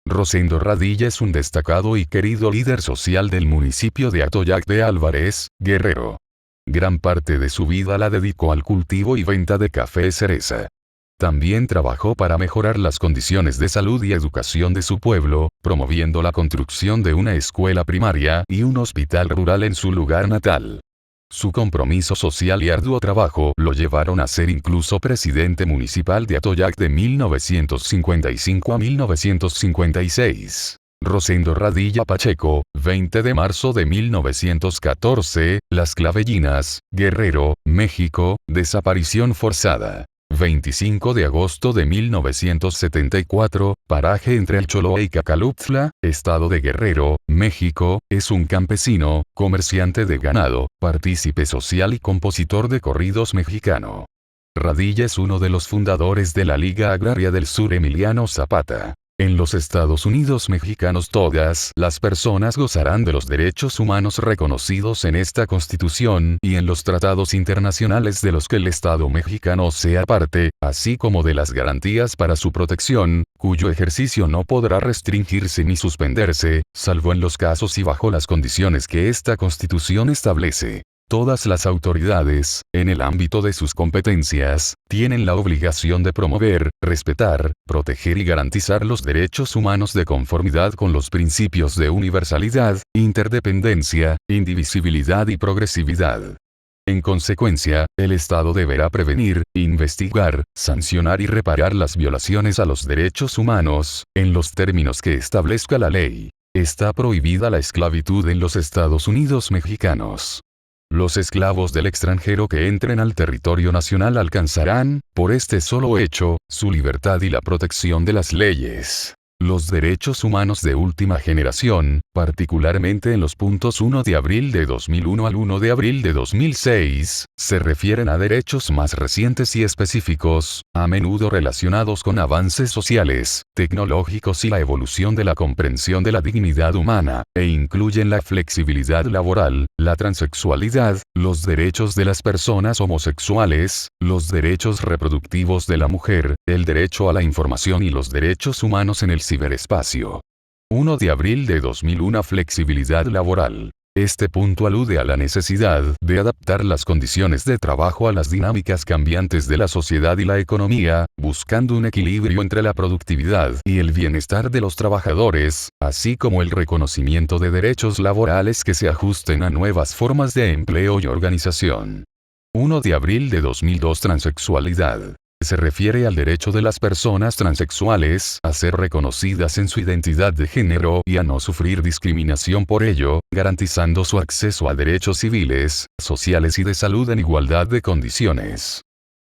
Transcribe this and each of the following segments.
Rosendo Radilla es un destacado y querido líder social del municipio de Atoyac de Álvarez, Guerrero. Gran parte de su vida la dedicó al cultivo y venta de café cereza. También trabajó para mejorar las condiciones de salud y educación de su pueblo, promoviendo la construcción de una escuela primaria y un hospital rural en su lugar natal. Su compromiso social y arduo trabajo lo llevaron a ser incluso presidente municipal de Atoyac de 1955 a 1956. Rosendo Radilla Pacheco, 20 de marzo de 1914, Las Clavellinas, Guerrero, México, desaparición forzada. 25 de agosto de 1974, paraje entre el Choloa y Cacaluptla, estado de Guerrero, México, es un campesino, comerciante de ganado, partícipe social y compositor de corridos mexicano. Radilla es uno de los fundadores de la Liga Agraria del Sur Emiliano Zapata. En los Estados Unidos mexicanos todas las personas gozarán de los derechos humanos reconocidos en esta Constitución y en los tratados internacionales de los que el Estado mexicano sea parte, así como de las garantías para su protección, cuyo ejercicio no podrá restringirse ni suspenderse, salvo en los casos y bajo las condiciones que esta Constitución establece. Todas las autoridades, en el ámbito de sus competencias, tienen la obligación de promover, respetar, proteger y garantizar los derechos humanos de conformidad con los principios de universalidad, interdependencia, indivisibilidad y progresividad. En consecuencia, el Estado deberá prevenir, investigar, sancionar y reparar las violaciones a los derechos humanos, en los términos que establezca la ley. Está prohibida la esclavitud en los Estados Unidos mexicanos. Los esclavos del extranjero que entren al territorio nacional alcanzarán, por este solo hecho, su libertad y la protección de las leyes. Los derechos humanos de última generación, particularmente en los puntos 1 de abril de 2001 al 1 de abril de 2006, se refieren a derechos más recientes y específicos, a menudo relacionados con avances sociales, tecnológicos y la evolución de la comprensión de la dignidad humana, e incluyen la flexibilidad laboral, la transexualidad, los derechos de las personas homosexuales, los derechos reproductivos de la mujer, el derecho a la información y los derechos humanos en el ciberespacio. 1 de abril de 2001 Flexibilidad laboral. Este punto alude a la necesidad de adaptar las condiciones de trabajo a las dinámicas cambiantes de la sociedad y la economía, buscando un equilibrio entre la productividad y el bienestar de los trabajadores, así como el reconocimiento de derechos laborales que se ajusten a nuevas formas de empleo y organización. 1 de abril de 2002 Transexualidad. Se refiere al derecho de las personas transexuales a ser reconocidas en su identidad de género y a no sufrir discriminación por ello, garantizando su acceso a derechos civiles, sociales y de salud en igualdad de condiciones.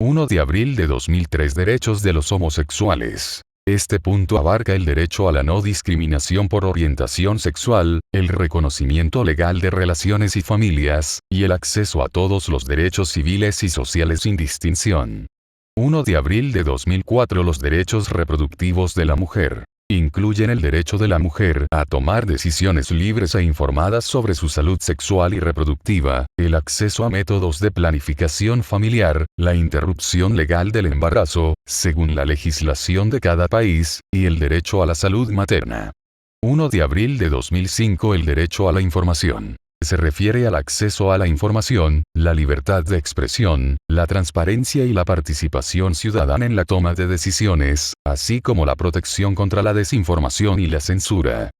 1 de abril de 2003 Derechos de los homosexuales. Este punto abarca el derecho a la no discriminación por orientación sexual, el reconocimiento legal de relaciones y familias, y el acceso a todos los derechos civiles y sociales sin distinción. 1 de abril de 2004 Los derechos reproductivos de la mujer. Incluyen el derecho de la mujer a tomar decisiones libres e informadas sobre su salud sexual y reproductiva, el acceso a métodos de planificación familiar, la interrupción legal del embarazo, según la legislación de cada país, y el derecho a la salud materna. 1 de abril de 2005 El derecho a la información. Se refiere al acceso a la información, la libertad de expresión, la transparencia y la participación ciudadana en la toma de decisiones, así como la protección contra la desinformación y la censura.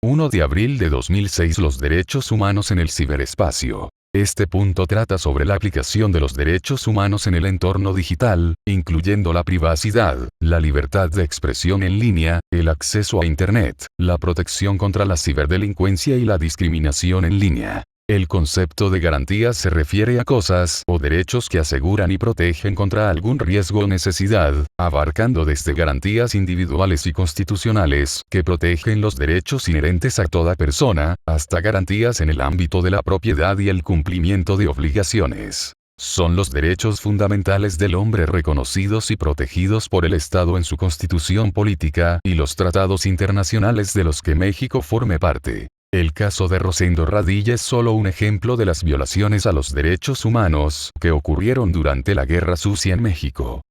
1 de abril de 2006 Los derechos humanos en el ciberespacio. Este punto trata sobre la aplicación de los derechos humanos en el entorno digital, incluyendo la privacidad, la libertad de expresión en línea, el acceso a Internet, la protección contra la ciberdelincuencia y la discriminación en línea. El concepto de garantía se refiere a cosas o derechos que aseguran y protegen contra algún riesgo o necesidad, abarcando desde garantías individuales y constitucionales que protegen los derechos inherentes a toda persona, hasta garantías en el ámbito de la propiedad y el cumplimiento de obligaciones. Son los derechos fundamentales del hombre reconocidos y protegidos por el Estado en su constitución política y los tratados internacionales de los que México forme parte. El caso de Rosendo Radilla es solo un ejemplo de las violaciones a los derechos humanos que ocurrieron durante la Guerra Sucia en México.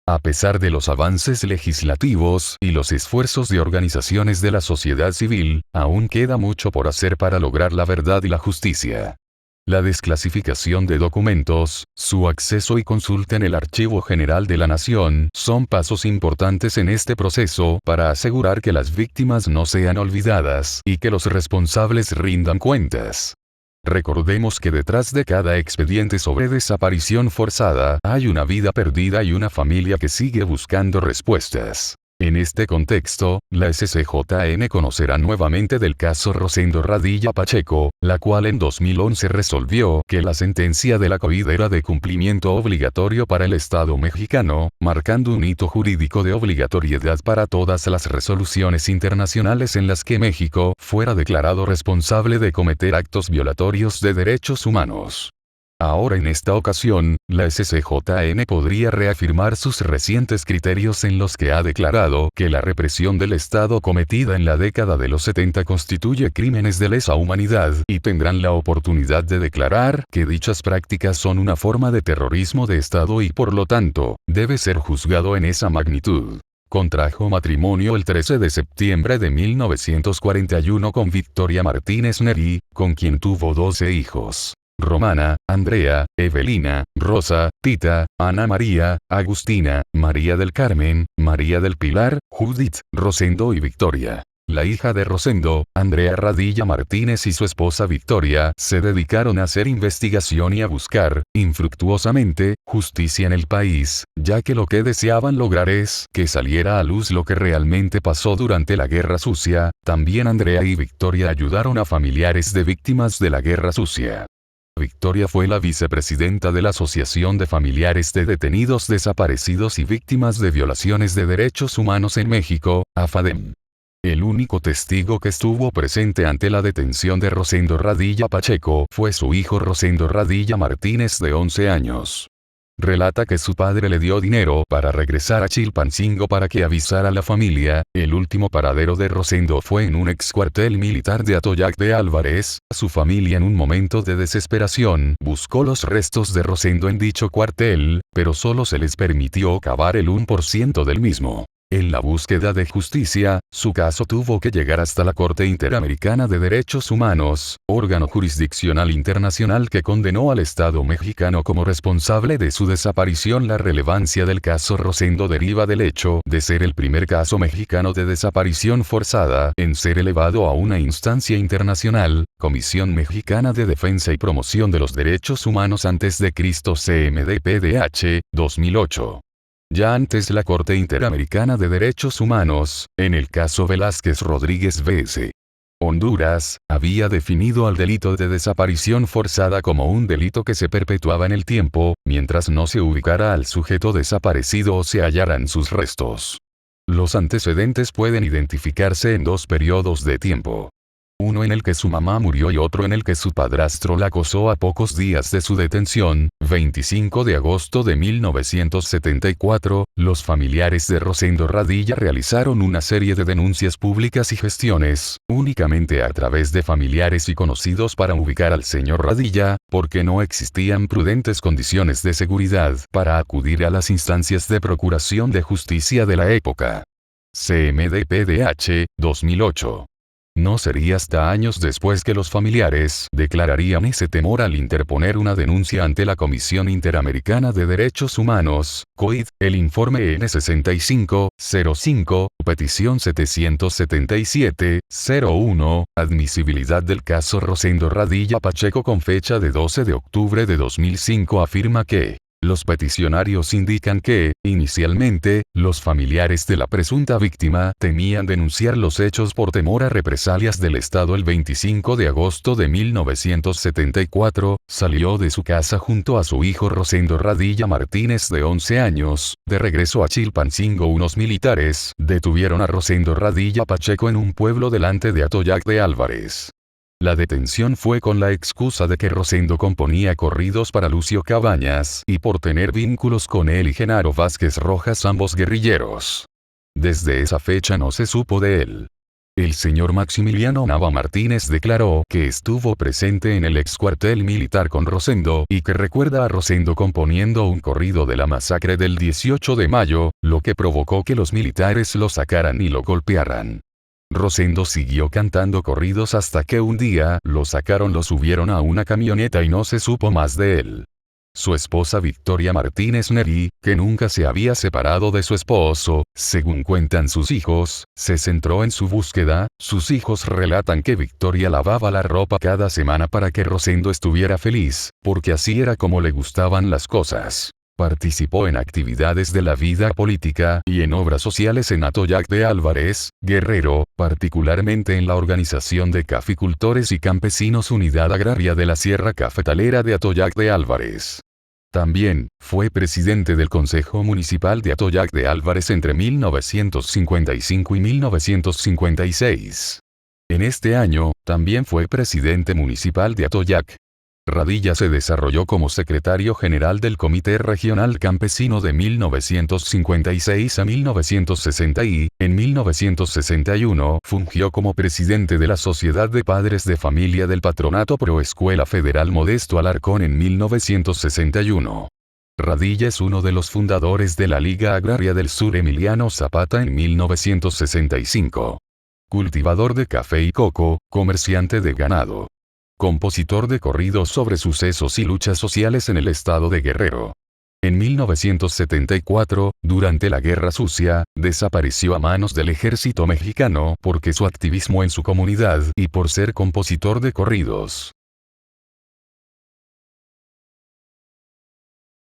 A pesar de los avances legislativos y los esfuerzos de organizaciones de la sociedad civil, aún queda mucho por hacer para lograr la verdad y la justicia. La desclasificación de documentos, su acceso y consulta en el Archivo General de la Nación son pasos importantes en este proceso para asegurar que las víctimas no sean olvidadas y que los responsables rindan cuentas. Recordemos que detrás de cada expediente sobre desaparición forzada hay una vida perdida y una familia que sigue buscando respuestas. En este contexto, la SCJN conocerá nuevamente del caso Rosendo Radilla Pacheco, la cual en 2011 resolvió que la sentencia de la COVID era de cumplimiento obligatorio para el Estado mexicano, marcando un hito jurídico de obligatoriedad para todas las resoluciones internacionales en las que México fuera declarado responsable de cometer actos violatorios de derechos humanos. Ahora en esta ocasión, la SCJN podría reafirmar sus recientes criterios en los que ha declarado que la represión del Estado cometida en la década de los 70 constituye crímenes de lesa humanidad y tendrán la oportunidad de declarar que dichas prácticas son una forma de terrorismo de Estado y por lo tanto, debe ser juzgado en esa magnitud. Contrajo matrimonio el 13 de septiembre de 1941 con Victoria Martínez Neri, con quien tuvo 12 hijos. Romana, Andrea, Evelina, Rosa, Tita, Ana María, Agustina, María del Carmen, María del Pilar, Judith, Rosendo y Victoria. La hija de Rosendo, Andrea Radilla Martínez y su esposa Victoria, se dedicaron a hacer investigación y a buscar, infructuosamente, justicia en el país, ya que lo que deseaban lograr es que saliera a luz lo que realmente pasó durante la Guerra Sucia. También Andrea y Victoria ayudaron a familiares de víctimas de la Guerra Sucia. Victoria fue la vicepresidenta de la Asociación de Familiares de Detenidos Desaparecidos y Víctimas de Violaciones de Derechos Humanos en México, AFADEM. El único testigo que estuvo presente ante la detención de Rosendo Radilla Pacheco fue su hijo Rosendo Radilla Martínez de 11 años. Relata que su padre le dio dinero para regresar a Chilpancingo para que avisara a la familia. El último paradero de Rosendo fue en un ex cuartel militar de Atoyac de Álvarez. Su familia en un momento de desesperación buscó los restos de Rosendo en dicho cuartel, pero solo se les permitió cavar el 1% del mismo. En la búsqueda de justicia, su caso tuvo que llegar hasta la Corte Interamericana de Derechos Humanos, órgano jurisdiccional internacional que condenó al Estado mexicano como responsable de su desaparición. La relevancia del caso Rosendo deriva del hecho de ser el primer caso mexicano de desaparición forzada en ser elevado a una instancia internacional, Comisión Mexicana de Defensa y Promoción de los Derechos Humanos antes de Cristo CMDPDH, 2008. Ya antes la Corte Interamericana de Derechos Humanos, en el caso Velázquez Rodríguez vs. Honduras, había definido al delito de desaparición forzada como un delito que se perpetuaba en el tiempo, mientras no se ubicara al sujeto desaparecido o se hallaran sus restos. Los antecedentes pueden identificarse en dos periodos de tiempo. Uno en el que su mamá murió y otro en el que su padrastro la acosó a pocos días de su detención, 25 de agosto de 1974, los familiares de Rosendo Radilla realizaron una serie de denuncias públicas y gestiones, únicamente a través de familiares y conocidos para ubicar al señor Radilla, porque no existían prudentes condiciones de seguridad para acudir a las instancias de procuración de justicia de la época. CMDPDH, 2008. No sería hasta años después que los familiares declararían ese temor al interponer una denuncia ante la Comisión Interamericana de Derechos Humanos, COID, el informe N65-05, petición 777-01, admisibilidad del caso Rosendo Radilla Pacheco con fecha de 12 de octubre de 2005 afirma que los peticionarios indican que, inicialmente, los familiares de la presunta víctima temían denunciar los hechos por temor a represalias del Estado. El 25 de agosto de 1974, salió de su casa junto a su hijo Rosendo Radilla Martínez de 11 años, de regreso a Chilpancingo. Unos militares detuvieron a Rosendo Radilla Pacheco en un pueblo delante de Atoyac de Álvarez. La detención fue con la excusa de que Rosendo componía corridos para Lucio Cabañas y por tener vínculos con él y Genaro Vázquez Rojas, ambos guerrilleros. Desde esa fecha no se supo de él. El señor Maximiliano Nava Martínez declaró que estuvo presente en el ex cuartel militar con Rosendo y que recuerda a Rosendo componiendo un corrido de la masacre del 18 de mayo, lo que provocó que los militares lo sacaran y lo golpearan. Rosendo siguió cantando corridos hasta que un día lo sacaron, lo subieron a una camioneta y no se supo más de él. Su esposa Victoria Martínez Neri, que nunca se había separado de su esposo, según cuentan sus hijos, se centró en su búsqueda. Sus hijos relatan que Victoria lavaba la ropa cada semana para que Rosendo estuviera feliz, porque así era como le gustaban las cosas. Participó en actividades de la vida política y en obras sociales en Atoyac de Álvarez, Guerrero, particularmente en la organización de caficultores y campesinos Unidad Agraria de la Sierra Cafetalera de Atoyac de Álvarez. También, fue presidente del Consejo Municipal de Atoyac de Álvarez entre 1955 y 1956. En este año, también fue presidente municipal de Atoyac. Radilla se desarrolló como secretario general del Comité Regional Campesino de 1956 a 1960 y, en 1961, fungió como presidente de la Sociedad de Padres de Familia del Patronato Pro Escuela Federal Modesto Alarcón en 1961. Radilla es uno de los fundadores de la Liga Agraria del Sur Emiliano Zapata en 1965. Cultivador de café y coco, comerciante de ganado. Compositor de corridos sobre sucesos y luchas sociales en el estado de Guerrero. En 1974, durante la Guerra Sucia, desapareció a manos del ejército mexicano porque su activismo en su comunidad y por ser compositor de corridos.